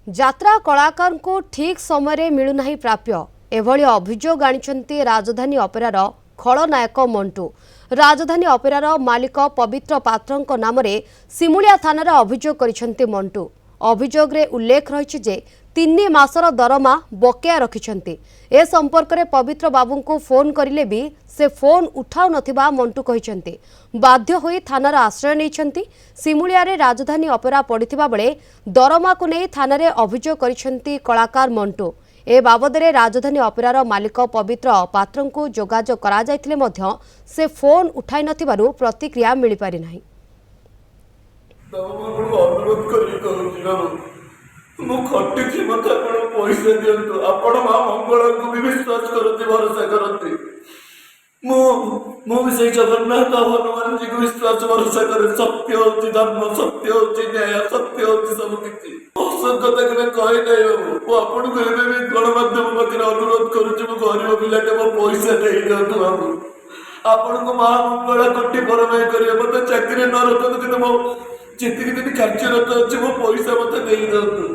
ଯାତ୍ରା କଳାକାରଙ୍କୁ ଠିକ୍ ସମୟରେ ମିଳୁନାହିଁ ପ୍ରାପ୍ୟ ଏଭଳି ଅଭିଯୋଗ ଆଣିଛନ୍ତି ରାଜଧାନୀ ଅପେରାର ଖଳନାୟକ ମଣ୍ଟୁ। ରାଜଧାନୀ ଅପେରାର ମାଲିକ ପବିତ୍ର ପାତ୍ରଙ୍କ ନାମରେ ସିମୁଳିଆ ଥାନାରେ ଅଭିଯୋଗ କରିଛନ୍ତି ମଣ୍ଟୁ। ଅଭିଯୋଗରେ ଉଲ୍ଲେଖ ରହିଛି ଯେ 3 ମାସର ଦରମା ବକେୟା ରଖିଛନ୍ତି। ଏ ସମ୍ପର୍କରେ ପବିତ୍ର ବାବୁଙ୍କୁ ଫୋନ୍ କରିଲେ ବି ସେ ଫୋନ୍ ଉଠାଉ ନଥିବା ମଣ୍ଟୁ କହିଛନ୍ତି। ବାଧ୍ୟ ହୋଇ ଥାନାର ଆଶ୍ରୟ ନେଇଛନ୍ତି। ସିମୁଳିଆରେ ରାଜଧାନୀ ଅପେରା ପଡ଼ିଥିବା ବେଳେ ଦରମାକୁ ନେଇ ଥାନାରେ ଅଭିଯୋଗ କରିଛନ୍ତି କଳାକାର ମଣ୍ଟୁ। ଏ ବାବଦରେ ରାଜଧାନୀ ଅପେରାର ମାଲିକ ପବିତ୍ର ପାତ୍ରଙ୍କୁ ଯୋଗାଯୋଗ କରାଯାଇଥିଲେ ମଧ୍ୟ ସେ ଫୋନ୍ ଉଠାଇ ନଥିବାରୁ ପ୍ରତିକ୍ରିୟା ମିଳିପାରି ନାହିଁ। ମୁଁ ଖଟୁଛି ମତେ ଆପଣ ପଇସା ଦିଅନ୍ତୁ। ଆପଣ ମା ମଙ୍ଗଳାଙ୍କୁ ବି ବିଶ୍ୱାସ କରନ୍ତି, ଭରସା କରନ୍ତି। ମୁଁ ବି ସେଇ ଜଗନ୍ନାଥ ହନୁମାନଜୀକୁ ବିଶ୍ୱାସ ଭରସା କରେ। ସତ୍ୟ ହଉଛି ଧର୍ମ, ସତ୍ୟ ହଉଛି ନ୍ୟାୟ, ସତ୍ୟ ହଉଛି ସବୁ କିଛି। ଅସଂଖ୍ୟ କଥା କେବେ କହିନାହିଁ ବାବୁ। ମୁଁ ଆପଣଙ୍କୁ ଏବେ ବି ଗଣମାଧ୍ୟମ ପାଖରେ ଅନୁରୋଧ କରୁଛି, ମୁଁ ଗରିବ ପିଲାଟେ, ମୋ ପଇସା ଦେଇଦିଅନ୍ତୁ ବାବୁ। ଆପଣଙ୍କୁ ମା ମଙ୍ଗଳା କୋଟି ପରମାୟ କରିବେ। ମତେ ଚାକିରି ନ ରଖନ୍ତୁ, କିନ୍ତୁ ମୋ ଯେତିକି ଦିନ କାର୍ଯ୍ୟରତ ଅଛି ମୋ ପଇସା ମତେ ଦେଇଦିଅନ୍ତୁ।